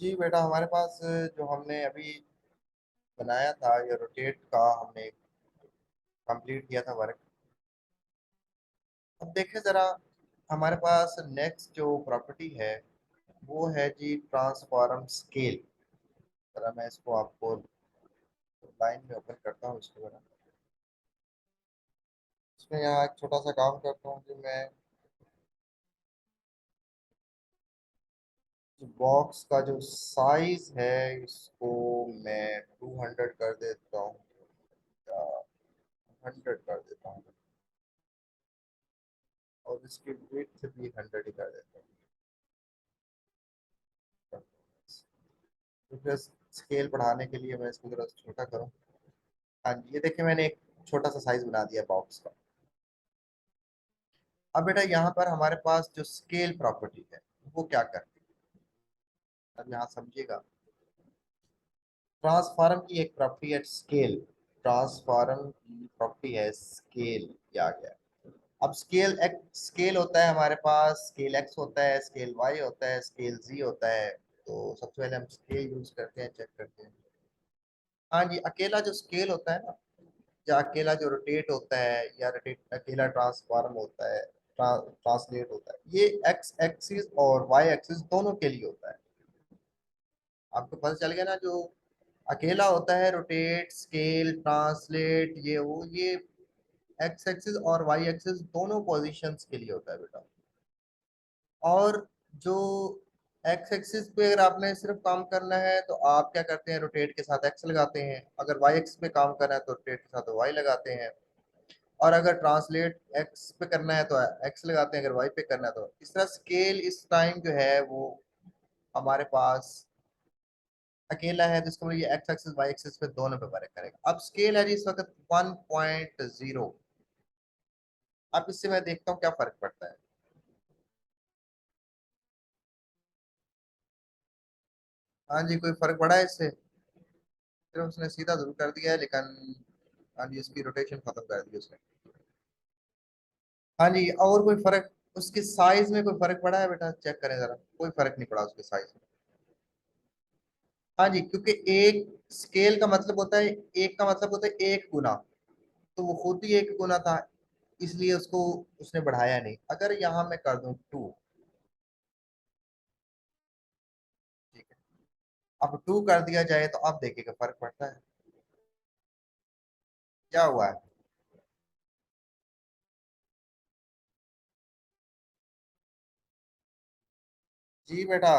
जी बेटा, हमारे पास जो हमने अभी बनाया था, ये रोटेट का हमने कंप्लीट किया था वर्क। अब देखें ज़रा, हमारे पास नेक्स्ट जो प्रॉपर्टी है वो है जी ट्रांसफॉर्म स्केल। ज़रा मैं इसको आपको लाइन में ओपन करता हूँ इसको ज़रा। इसमें यहाँ एक छोटा सा काम करता हूँ कि मैं बॉक्स का जो साइज है इसको मैं 200 कर देता हूँ या 100 कर देता हूँ, और इसकी विड्थ भी 100 ही कर देता हूँ। तो फिर स्केल बढ़ाने के लिए मैं इसको जरा छोटा करूँ। हाँ जी, ये देखिए मैंने एक छोटा सा साइज बना दिया बॉक्स का। अब बेटा यहाँ पर हमारे पास जो स्केल प्रॉपर्टी है वो क्या करती है, अब यहाँ समझिएगा। ट्रांसफॉर्म की एक प्रॉपर्टी है स्केल। ट्रांसफॉर्म की प्रॉपर्टी है स्केल, ये आ गया। अब स्केल होता है हमारे पास, स्केल एक्स होता है, स्केल वाई होता है, स्केल जी होता है। तो सबसे पहले हम स्केल यूज करते हैं, चेक करते हैं। हाँ जी, अकेला जो स्केल होता है ना, या अकेला जो रोटेट होता है, या रोटेट अकेला ट्रांसफॉर्म होता है, ट्रांसलेट होता है, ये एक्स एक्सिस और वाई एक्सिस दोनों के लिए होता है। आपको पता चल गया ना, जो अकेला होता है रोटेट स्केल ट्रांसलेट ये एक्स एक्सिस और वाई एक्सिस दोनों पोजीशंस के लिए होता है बेटा। और जो एक्स एक्सिस पे अगर आपने सिर्फ काम करना है तो आप क्या करते हैं, रोटेट के साथ एक्स लगाते हैं। अगर वाई एक्सिस पे काम करना है तो रोटेट के साथ वाई लगाते हैं। और अगर ट्रांसलेट एक्स पे करना है तो एक्स लगाते हैं, अगर वाई पे करना है तो इस तरह स्केल इस टाइम जो है वो हमारे पास अकेला है, तो इसका मतलब ये एक्स एक्सिस वाई एक्सिस पे दोनों पे वर्क करेगा। अब स्केल है जी इस वक्त 1.0। अब इससे मैं देखता हूँ क्या फर्क पड़ता है। हाँ जी, कोई फर्क पड़ा है इससे? सिर्फ उसने सीधा जरूर कर दिया है, लेकिन हाँ जी इसकी रोटेशन खत्म कर दी उसने। हाँ जी, और कोई फर्क उसके साइज में कोई फर्क पड़ा है बेटा? चेक करें जरा, कोई फर्क नहीं पड़ा उसके साइज में। हाँ जी, क्योंकि एक स्केल का मतलब होता है, एक का मतलब होता है एक गुना, तो वो खुद ही एक गुना था, इसलिए उसको उसने बढ़ाया नहीं। अगर यहाँ मैं कर दूं 2, ठीक है, अब 2 कर दिया जाए तो अब देखिएगा फर्क पड़ता है। क्या हुआ है? जी बेटा,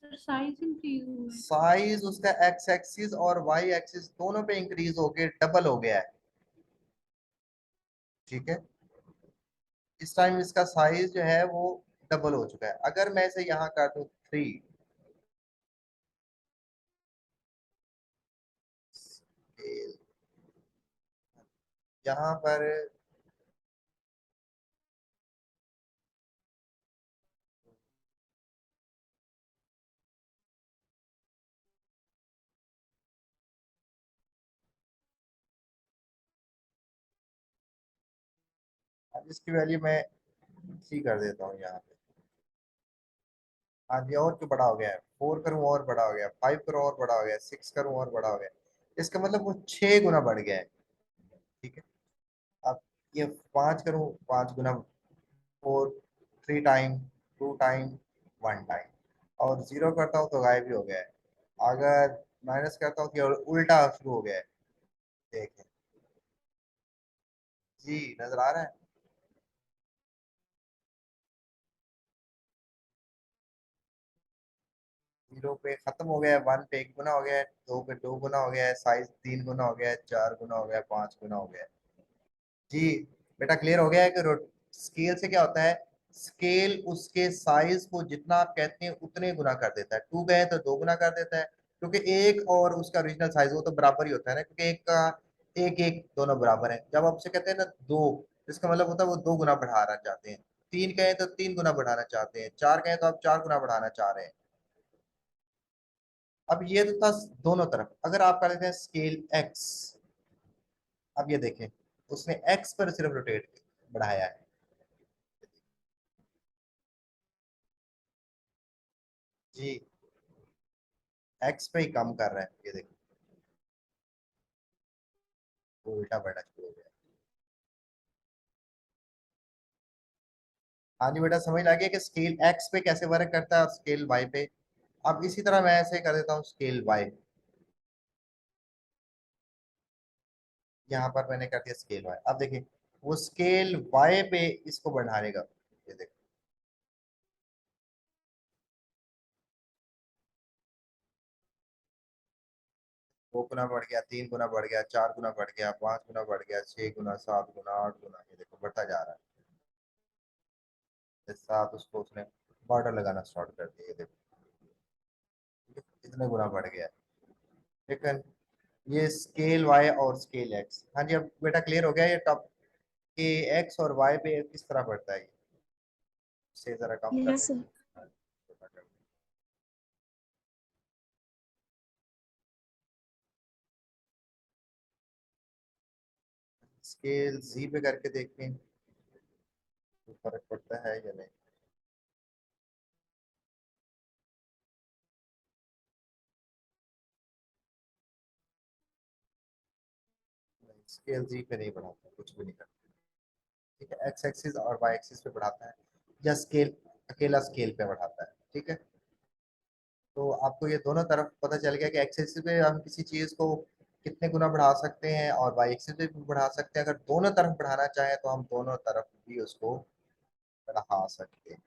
सर साइज इंक्रीज हुआ है। साइज उसका एक्स एक्सिस और वाई एक्सिस दोनों पे इंक्रीज होके डबल हो गया है। ठीक है, इस टाइम इसका साइज जो है वो डबल हो चुका है। अगर मैं इसे यहाँ कर दूं 3, यहाँ पर अब इसकी वैल्यू मैं 3 कर देता हूँ यहाँ पे। हाँ जी, और क्यों बड़ा हो गया है? 4 करूँ और बड़ा हो गया, 5 करूँ और बड़ा हो गया, 6 करूँ और बड़ा हो गया। इसका मतलब वो 6 गुना बढ़ गया है। ठीक है, अब ये 5 करूँ, 5 गुना, 4, 3 टाइम, 2 टाइम, 1 टाइम, और जीरो करता हूँ तो गायब भी हो गया है। अगर माइनस करता हूँ कि और उल्टा शुरू हो गया है। देखें जी, नजर आ रहा है? जीरो पे खत्म हो गया है, 1 पे 1 गुना हो गया है, 2 पे 2 गुना हो गया है, साइज 3 गुना हो गया है, 4 गुना हो गया है, 5 गुना हो गया है। जी बेटा, क्लियर हो गया है कि स्केल से क्या होता है, स्केल उसके साइज को जितना आप कहते हैं उतने गुना कर देता है। 2 गए तो 2 गुना कर देता है, क्योंकि एक और उसका ओरिजिनल साइज वो तो बराबर ही होता है ना, क्योंकि एक का एक एक दोनों बराबर है। जब आपसे कहते हैं ना 2, इसका मतलब होता है वो 2 गुना बढ़ाना चाहते हैं। 3 कहें तो 3 गुना बढ़ाना चाहते हैं, 4 कहें तो आप 4 गुना बढ़ाना चाह रहे हैं। अब ये तो था दोनों तरफ। अगर आप कर लेते हैं स्केल एक्स, अब ये देखें, उसने एक्स पर सिर्फ रोटेट बढ़ाया है। जी एक्स पे ही कम कर रहे हैं, ये देखो उल्टा पलटा शुरू हो गया। हाँ जी बेटा, समझ आ गया कि स्केल एक्स पे कैसे वर्क करता है और स्केल वाई पे। अब इसी तरह मैं ऐसे कर देता हूँ स्केल वाई। यहाँ पर मैंने कर दिया स्केल वाई। अब देखिए वो स्केल वाई पे इसको बढ़ाएगा, ये देखो। 2 गुना बढ़ गया, 3 गुना बढ़ गया, 4 गुना बढ़ गया, 5 गुना बढ़ गया, 6 गुना, 7 गुना, 8 गुना, ये देखो बढ़ता जा रहा है। इस साथ उसको उसने बॉर्डर लगाना स्टार्ट कर दिया, ये देखो कितने गुना बढ़ गया है। ठीक है, ये स्केल वाई और स्केल एक्स। हाँ जी, अब बेटा क्लियर हो गया ये टॉप के एक्स और वाई पे किस तरह बढ़ता है। से जरा कम कर यस दो। सर। हाँ, छोटा कर दो। स्केल जी पे करके देखें तो फर्क पड़ता है या नहीं। स्केल जी पे नहीं बढ़ाता, कुछ भी नहीं करता। ठीक है, एक्स एक्सिस और वाई एक्सिस पे बढ़ाता है, या स्केल अकेला स्केल पे बढ़ाता है। ठीक है, तो आपको ये दोनों तरफ पता चल गया कि एक्स एक्सिस पे हम किसी चीज को कितने गुना बढ़ा सकते हैं और वाई एक्सिस पे भी बढ़ा सकते हैं। अगर दोनों तरफ बढ़ाना चाहें तो हम दोनों तरफ भी उसको बढ़ा सकते हैं।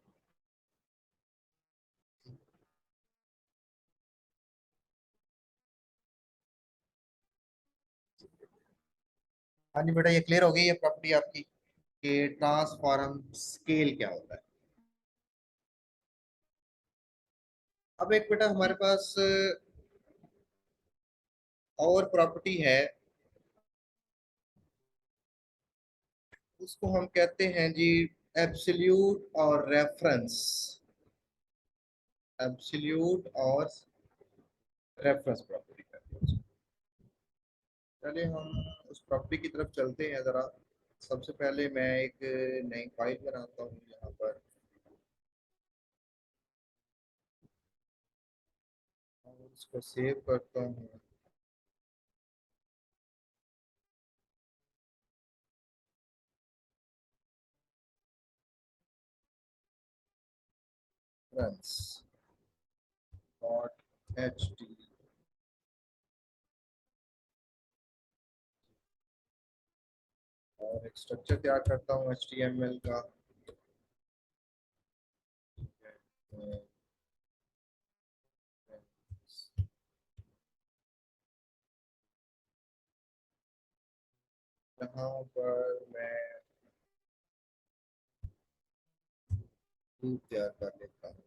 हाँ जी बेटा, ये क्लियर हो गई ये प्रॉपर्टी आपकी कि ट्रांसफॉर्म स्केल क्या होता है। अब एक बेटा हमारे पास और प्रॉपर्टी है, उसको हम कहते हैं जी एब्सोल्यूट और रेफरेंस। एब्सोल्यूट और रेफरेंस प्रॉपर्टी कहते हैं। चलिए हम उस प्रॉपर्टी की तरफ चलते हैं जरा। सबसे पहले मैं एक नई फाइल बनाता हूँ यहाँ पर, और उसको सेव करता हूँ। रेफरेंस डॉट एच टी, और एक स्ट्रक्चर तैयार करता हूँ एच टी एम एल का। यहाँ पर मैं तैयार कर लेता हूँ।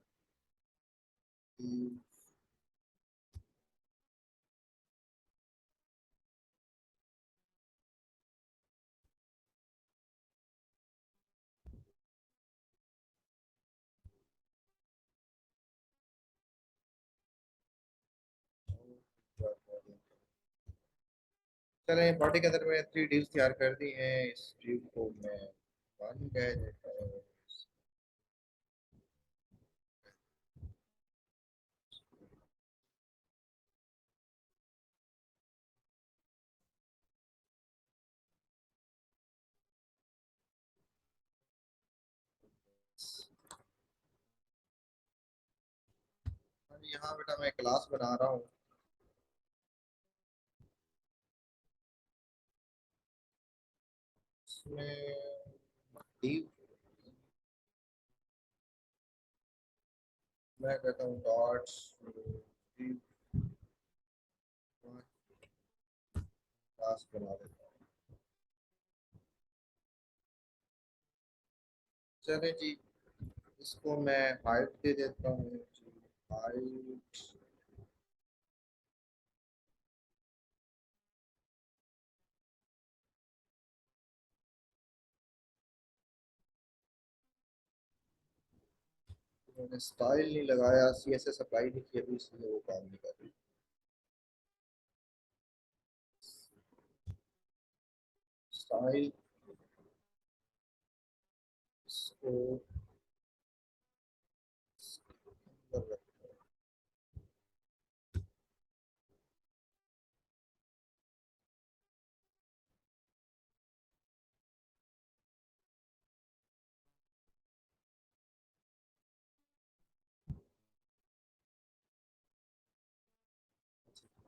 चले बॉडी के अंदर में 3 divs तैयार कर दी हैं। इस div को मैं 1 कह देता हूँ। यहाँ बेटा मैं क्लास बना रहा हूँ, इसमें div मैं कहता हूँ डॉट div क्लास बना देता हूँ। चले जी, इसको मैं हाइट दे देता हूँ। हाइट मैंने स्टाइल नहीं लगाया, CSS अप्लाई नहीं किया, तो इसलिए वो काम नहीं कर रही। स्टाइल इसको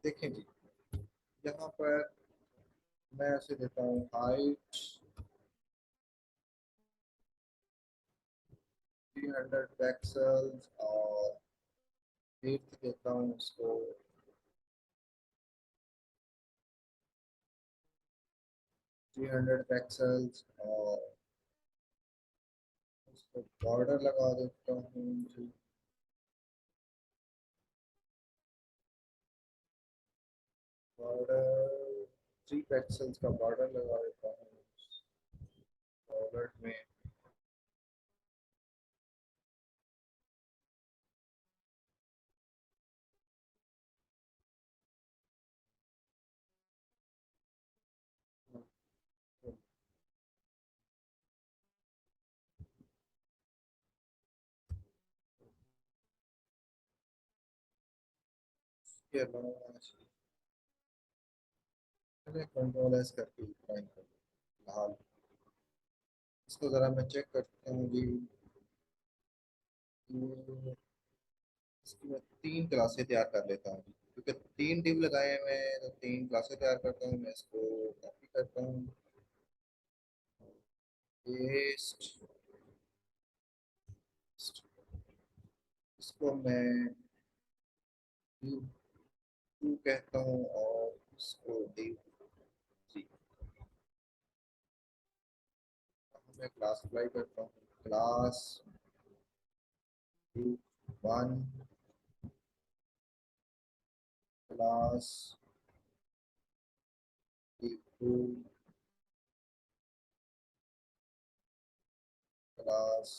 देखें जी, यहाँ पर मैं ऐसे देता हूँ हाइट 300 पिक्सल्स और विड्थ देता हूँ उसको 300 पिक्सल्स और उसको बॉर्डर लगा देता हूँ जी। बॉर्डर 3 पिक्सल्स का बॉर्डर लगा देता हूँ बॉर्डर में। ये कंट्रोल एस करके फाइन कर फिलहाल इसको जरा मैं चेक करता हूँ जी। तो इसकी मैं 3 क्लासें तैयार कर लेता हूँ क्योंकि 3 डिव लगाए हुए हैं तो 3 क्लासें तैयार करता हूँ मैं इसको कॉपी करता हूँ पेस्ट इसको मैं div 2 कहता हूँ और इसको div 3 मैं क्लास अप्लाई करता हूँ class div 1 class div 2 class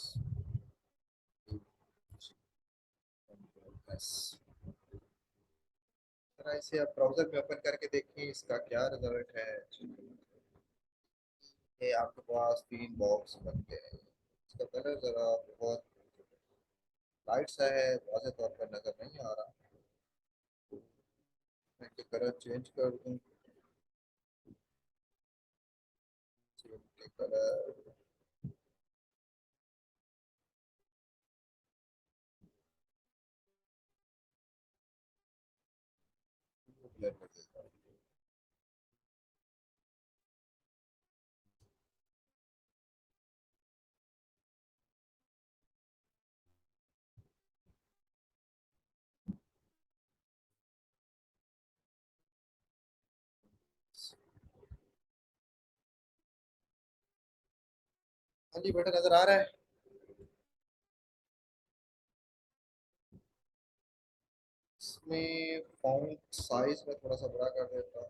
div 3 जरा इसे आप ब्राउजर में ओपन करके देखें इसका क्या रिजल्ट है। ये आपके पास 3 बॉक्स बन गए हैं। इसका कलर जरा बहुत लाइट सा है वाज़ेह तौर पर नजर नहीं आ रहा। मैं इसके कलर चेंज कर दूं के कलर ब्लर कर देता हूँ। हाँ जी बेटा नजर आ रहा है। इसमें फॉन्ट साइज में थोड़ा सा बड़ा कर देता हूँ।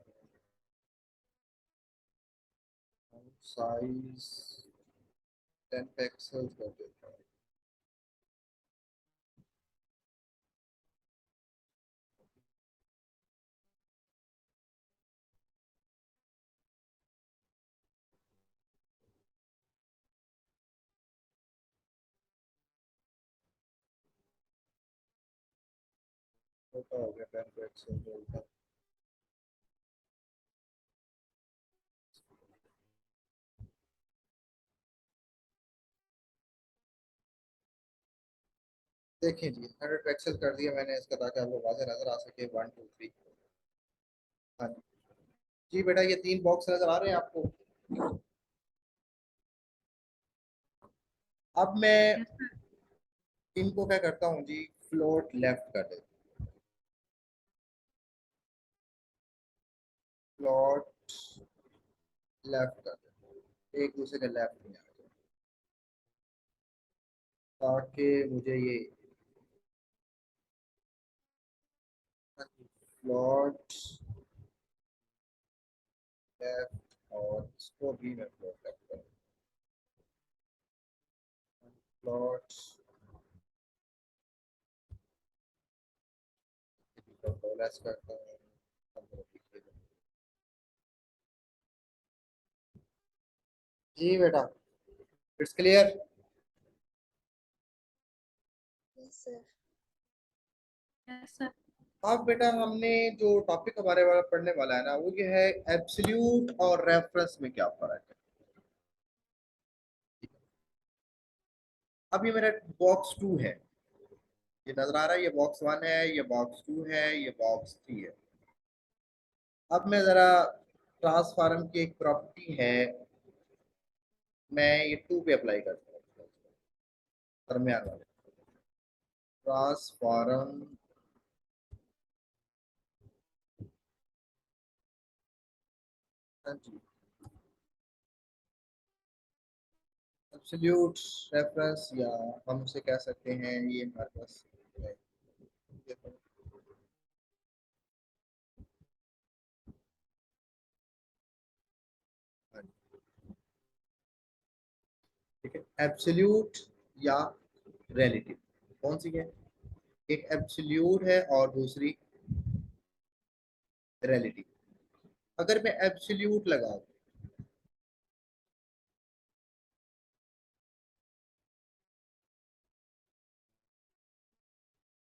फॉन्ट साइज 10 पिक्सल कर देता हूँ। छोटा हो गया 10 पिक्सल बोलता। देखिए जी 100 पिक्सल कर दिया मैंने इसका ताकि आपको वाज़ेह नजर आ सके 1 2 3। हाँ जी जी बेटा ये 3 बॉक्स नजर आ रहे हैं आपको। अब मैं Yes, sir. इनको क्या करता हूँ जी फ्लोट लेफ्ट कर देता हूँ फ्लोट लेफ्ट कर देता हूँ एक दूसरे के लेफ्ट में आ जाए ताकि मुझे ये फ्लोट लेफ्ट और इसको भी मैं फ्लोट लेफ्ट करूँ फ्लोट लेस करता हूँ। जी बेटा it's clear. Yes, sir. Yes, sir. अब बेटा हमने जो टॉपिक हमारे वाला पढ़ने वाला है ना वो ये है एब्सोल्यूट और रेफरेंस में क्या फर्क है। अब ये मेरा बॉक्स 2 है ये नजर आ रहा है ये बॉक्स 1 है ये बॉक्स 2 है ये बॉक्स 3 है। अब मैं जरा ट्रांसफार्म की एक प्रॉपर्टी है, मैं ये टू पे अप्लाई करता हूँ, दरमियान वाले ट्रांसफार्म एब्सोल्यूट रेफरेंस, या हम उसे कह सकते हैं ये हमारे पास है। ठीक है, एब्सोल्यूट या रिलेटिव, कौन सी है? एक एब्सोल्यूट है और दूसरी रिलेटिव। अगर मैं एब्सोल्यूट लगा दूं,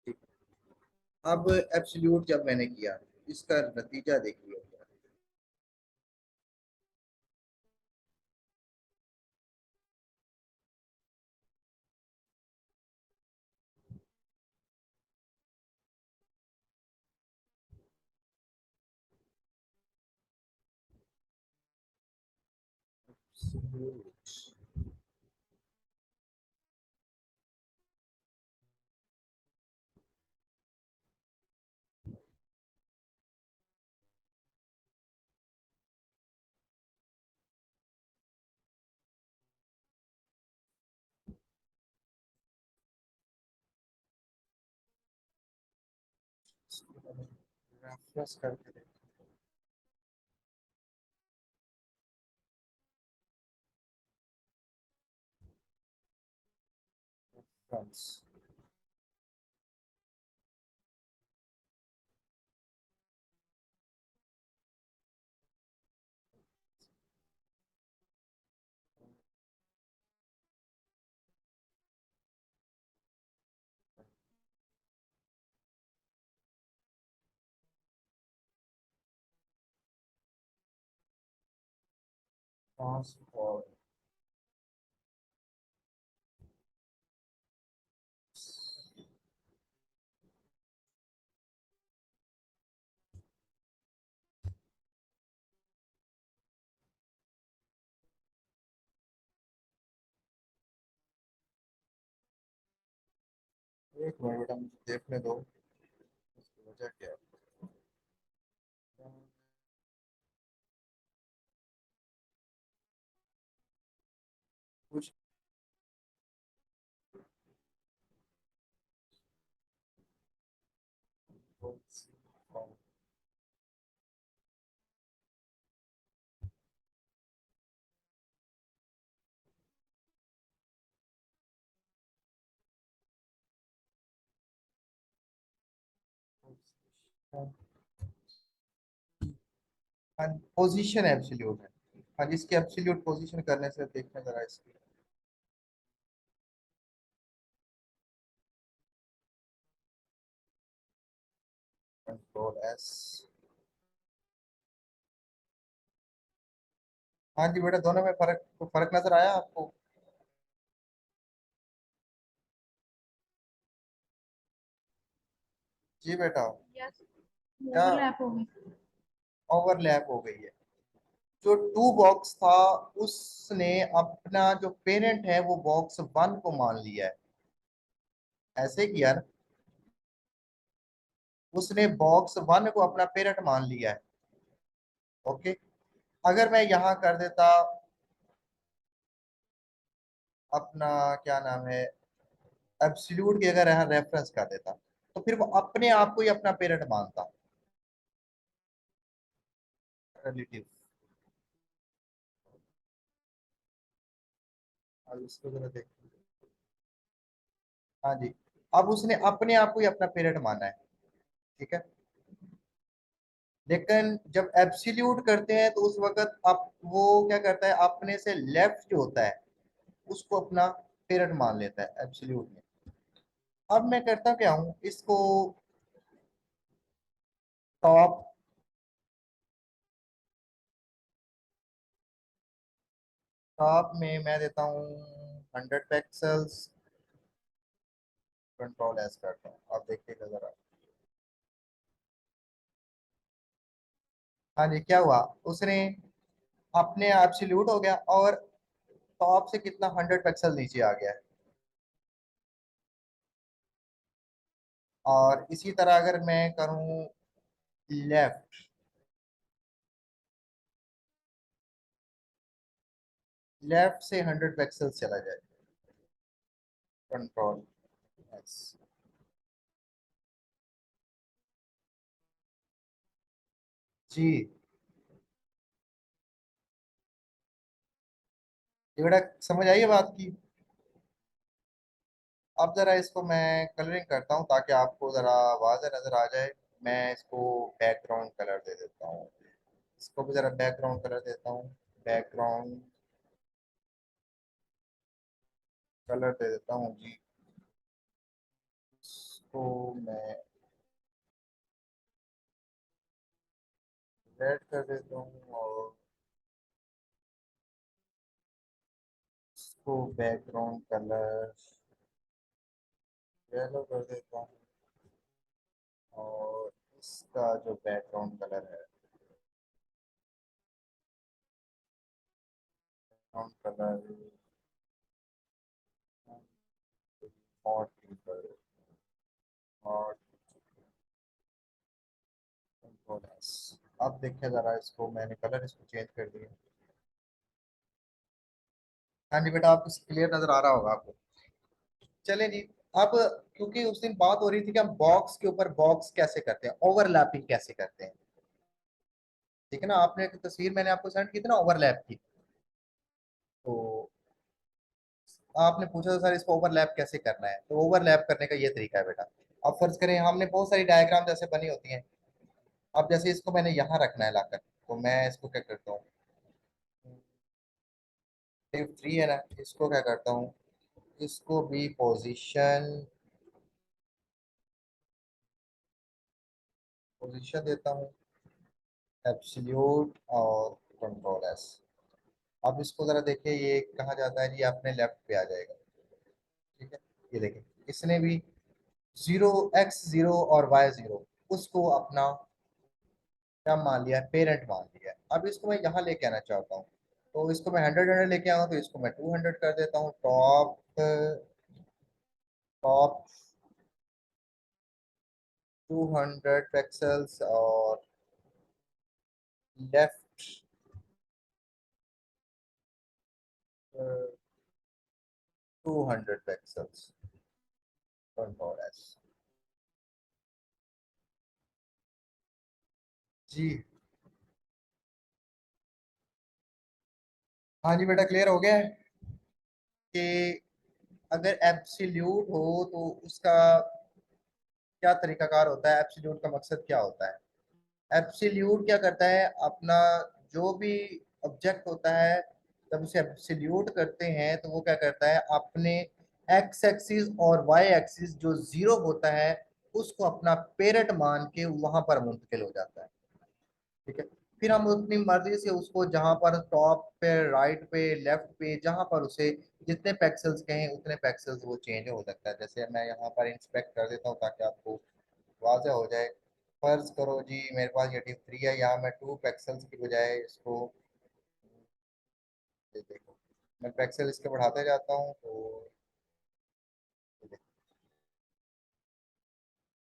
ठीक, अब एब्सोल्यूट जब मैंने किया, इसका नतीजा देखिए। Absolute। रेफरेंस करके रेफरेंस। ट्रांसफॉर्म, एक मिनट बेटा मुझे देखने दो, इसकी वजह क्या है। कुछ पोजीशन एब्सोल्यूट है। हाँ, जिसकी एब्सोल्यूट पोजीशन करने से देखने जरा इसकी कंट्रोल एस। हाँ जी बेटा, दोनों में फर्क नजर आया आपको? जी बेटा। यस, क्या ओवरलैप हो गई। ओवरलैप हो गई है? जो टू बॉक्स था, उसने अपना जो पेरेंट है वो बॉक्स वन को मान लिया है, ऐसे किया ना? उसने बॉक्स वन को अपना पेरेंट मान लिया है। ओके, अगर मैं यहाँ कर देता अपना, क्या नाम है, एब्सोल्यूट की अगर यहाँ रेफरेंस कर देता, तो फिर वो अपने आप को ही अपना पेरेंट मानता। रिलेटिव, अब इसको जरा देख। हाँ जी, अब उसने अपने आप को ही अपना पेरेंट माना है, ठीक है। लेकिन जब एब्सोल्यूट करते हैं तो उस वक्त आप वो क्या करता है, अपने से लेफ्ट जो होता है उसको अपना पेरेंट मान लेता है एब्सोल्यूट में। अब मैं करता क्या हूँ, इसको टॉप, टॉप में मैं देता हूँ 100 पिक्सल्स, कंट्रोल एस करता हूँ। अब देखिएगा जरा, हाँ जी, क्या हुआ, उसने अपने एब्सोल्यूट हो गया और टॉप से कितना 100 पिक्सल नीचे आ गया है। और इसी तरह अगर मैं करूं लेफ्ट, लेफ्ट से 100 पिक्सल चला जाए, कंट्रोल एस। जी, ये बेटा समझ आई है बात की। अब जरा इसको मैं कलरिंग करता हूँ ताकि आपको जरा वाज़ेह नजर आ जाए। मैं इसको बैकग्राउंड कलर दे देता हूँ, इसको भी जरा बैकग्राउंड कलर देता हूँ, बैकग्राउंड कलर दे देता हूँ जी। इसको मैं रेड कर देता हूँ और इसको बैकग्राउंड कलर येलो कर देता हूँ। और इसका जो बैकग्राउंड कलर है, बैकग्राउंड कलर और कर, और अब देखिए जरा, इसको मैंने कलर इसको चेंज कर दिया। हाँ जी बेटा, आपको क्लियर नजर आ रहा होगा आपको। चले जी। अब क्योंकि उस दिन बात हो रही थी कि हम बॉक्स के ऊपर बॉक्स कैसे करते हैं, ओवरलैपिंग कैसे करते हैं, ठीक है ना। आपने एक तस्वीर मैंने आपको सेंड की थी ना ओवरलैप की, तो आपने पूछा था सर इसको ओवरलैप कैसे करना है, तो ओवरलैप करने का ये तरीका है बेटा। अब फर्ज करें हमने बहुत सारी डायग्राम जैसे बनी होती हैं। अब जैसे इसको मैंने यहाँ रखना है लाकर, तो मैं इसको क्या करता हूँ, शिफ्ट 3 है ना, इसको क्या करता हूँ, इसको भी पोजीशन पोजीशन देता हूँ, एब्सोल्यूट और कंट्रोल एस। अब इसको जरा देखिए, ये कहाँ जाता है जी, अपने लेफ्ट पे आ जाएगा, ठीक है। ये देखिए, इसने भी 0 x 0 और y 0 उसको अपना क्या मान लिया है, पेरेंट मान लिया है। अब इसको मैं यहाँ लेके आना चाहता हूँ, तो इसको मैं 100 लेके आऊँ, तो इसको मैं 200 कर देता हूँ। टॉप टॉप 200 पिक्सल्स और लेफ्ट 200 पिक्सल्स, कंट्रोल एस। जी हाँ जी बेटा, क्लियर हो गया है कि अगर एब्सोल्यूट हो तो उसका क्या तरीकाकार होता है, एब्सोल्यूट का मकसद क्या होता है। एब्सोल्यूट क्या करता है, अपना जो भी ऑब्जेक्ट होता है, जब उसे एब्सोल्यूट करते हैं तो वो क्या करता है, अपने एक्स एक्सिस और वाई एक्सिस जो जीरो होता है उसको अपना पेरेंट मान के वहां पर मुंतकिल हो जाता है, ठीक है। फिर हम अपनी मर्जी से उसको जहां पर टॉप पे, राइट पे, लेफ्ट पे, जहां पर उसे जितने पिक्सेल्स कहें उतने पिक्सेल्स वो चेंज हो सकता है। जैसे मैं यहाँ पर इंस्पेक्ट कर देता हूँ ताकि आपको वाजह हो जाए। फर्ज करो जी मेरे पास ये टिप 3 है, यहाँ मैं 2 पिक्सेल्स की बजाय इसको, ये देखो, मैं पिक्सल इसके बढ़ाते जाता हूँ तो ये देखो,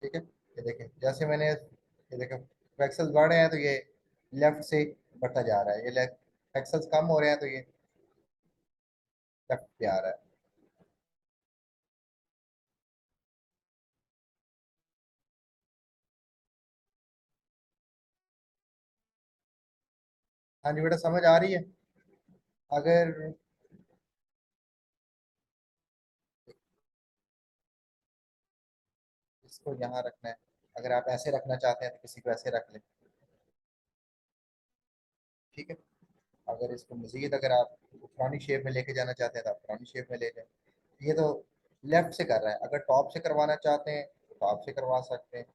ठीक है। ये देखें जैसे मैंने, ये देखें पिक्सल बढ़ रहे हैं तो ये लेफ्ट से बढ़ता जा रहा है, ये लेफ्ट पिक्सल्स कम हो रहे हैं तो ये लेफ्ट पे आ रहा है। हाँ जी बेटा, समझ आ रही है। अगर इसको यहाँ रखना है, अगर आप ऐसे रखना चाहते हैं तो किसी को ऐसे रख लें, ठीक है। अगर इसको मजीद अगर आप पुरानी शेप में लेके जाना चाहते हैं तो आप पुरानी शेप में ले जाएं। ये तो लेफ्ट से कर रहा है, अगर टॉप से करवाना चाहते हैं तो टॉप से करवा सकते हैं।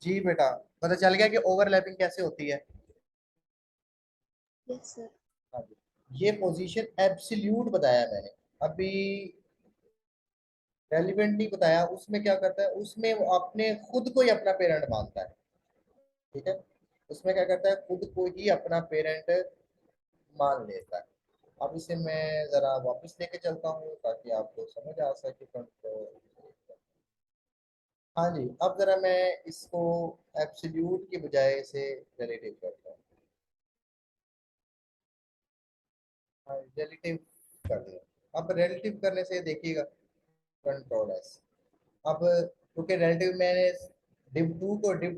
जी बेटा, पता चल गया कि ओवरलैपिंग कैसे होती है। Yes, sir. हाँ जी, ये पोजीशन एब्सोल्यूट बताया मैंने, अभी रेलिवेंट नहीं बताया। उसमें क्या करता है, उसमें वो अपने खुद को ही अपना पेरेंट मानता है, ठीक है। उसमें क्या करता है, खुद को ही अपना पेरेंट मान लेता है। अब इसे मैं जरा वापस लेके चलता हूँ ताकि आपको समझ आ सके कंट्रोल। हाँ जी, अब जरा मैं इसको एब्सोल्यूट के बजाय इसे रिलेटिव करता हूँ। हाँ, रिलेटिव कर दिया। अब रिलेटिव करने से देखिएगा कंट्रोल एस। अब क्योंकि रिलेटिव मैंने डिव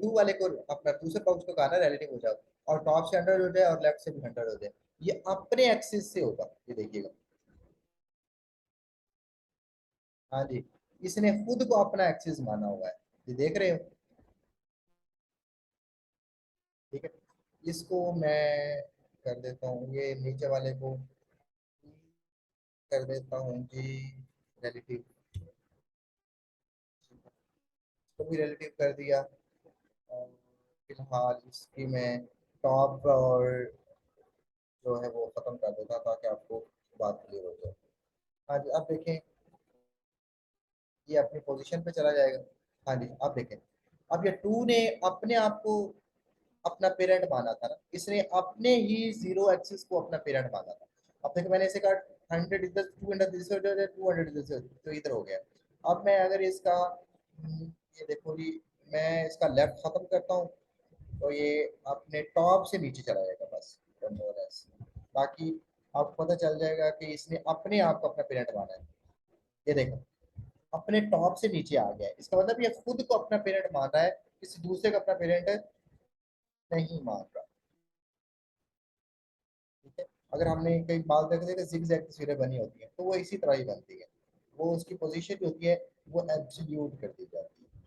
टू वाले को अपना दूसरे पक्ष को कहा ना रिलेटिव हो जाओ, और टॉप से 100 हो जाए और लेफ्ट से भी 100 हो जाए, ये अपने एक्सिस से होगा, ये देखिएगा। हाँ जी, इसने खुद को अपना एक्सिस माना हुआ है, ये देख रहे हो, ठीक है। इसको मैं कर देता हूँ, ये नीचे वाले को कर देता हूँ जी रिलेटिव, इसको भी रिलेटिव कर दिया। और फिलहाल इसकी मैं टॉप और जो है वो खत्म कर देता ताकि आपको बात क्लियर हो जाए। हाँ जी, अब देखें, ये अपनी पोजीशन पे चला जाएगा। हाँ जी, अब देखें, अब ये टू ने अपने आप को अपना पेरेंट माना था ना, इसने अपने ही जीरो एक्सिस को अपना पेरेंट माना था। अब देखो मैंने इसे कहा 100 इधर, 200 इधर हो जाए, 200 इधर से तो इधर हो गया। अब मैं अगर इसका ये देखो जी, मैं इसका लेफ्ट खत्म करता हूँ तो ये अपने टॉप से नीचे चला जाएगा बस, कंट्रोल एस। बाकी आपको पता चल जाएगा कि इसने अपने आप को अपना पेरेंट माना है। ये देखो, अपने टॉप से नीचे आ गया है, इसका मतलब ये खुद को अपना पेरेंट मान रहा है, किसी दूसरे को अपना पेरेंट नहीं मान रहा, ठीक है। अगर हमने कई बाल देखे थे जिगजैग तस्वीरें बनी होती है तो वो इसी तरह ही बनती है, वो उसकी पोजीशन जो होती है वो एब्सोल्यूट कर दी जाती है।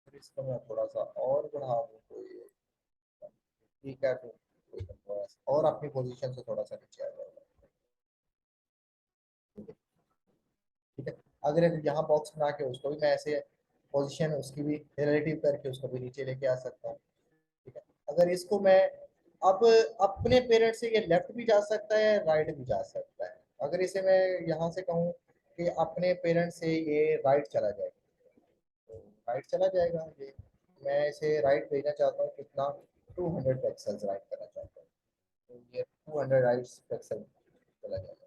फिर इसको मैं थोड़ा सा और बढ़ा दूं तो ये ठीक है, तो थोड़ा सा और अपनी पोजीशन से थोड़ा सा नीचे आ जाएगा, ठीक है। अगर यहाँ बॉक्स बना के उसको भी मैं ऐसे पोजीशन उसकी भी रिलेटिव करके उसको भी नीचे लेके आ सकता हूँ, ठीक है। अगर इसको मैं अब अपने पेरेंट से, ये लेफ्ट भी जा सकता है राइट भी जा सकता है। अगर इसे मैं यहाँ से कहूँ कि अपने पेरेंट से ये राइट चला जाए तो राइट चला जाएगा ये। मैं इसे राइट भेजना चाहता हूँ कितना, 200 पिक्सल्स राइट करना चाहता हूँ तो ये 200 राइट पिक्सल चला जाएगा,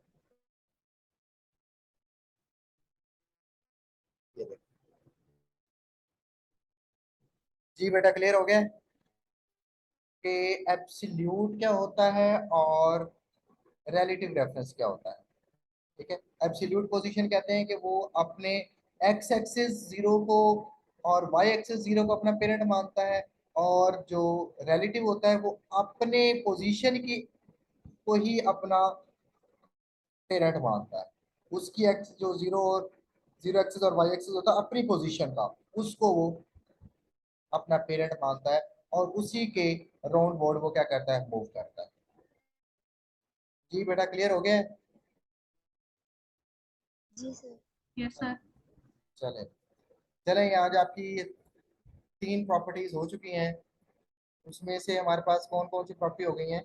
ये देखो जी बेटा, क्लियर हो गया कि एब्सोल्यूट क्या होता है और रिलेटिव रेफरेंस क्या होता है, ठीक है। एब्सोल्यूट पोजीशन कहते हैं कि वो अपने एक्स एक्सिस जीरो को और वाई एक्सिस जीरो को अपना पेरेंट मानता है, और जो रिलेटिव होता है वो अपने पोजीशन की को ही अपना पेरेंट मानता है। उसकी एक्स जो जीरो और जीरो एक्सिस और वाई एक्सिस होता है अपनी पोजीशन का, उसको वो अपना पेरेंट मानता है, और उसी के राउंड बोर्ड वो क्या करता है, मूव करता है। जी बेटा, क्लियर हो गया है? जी सर। Yes sir. चले चलें, आज आपकी 3 प्रॉपर्टीज हो चुकी हैं। उसमें से हमारे पास कौन कौन सी प्रॉपर्टी हो गई हैं,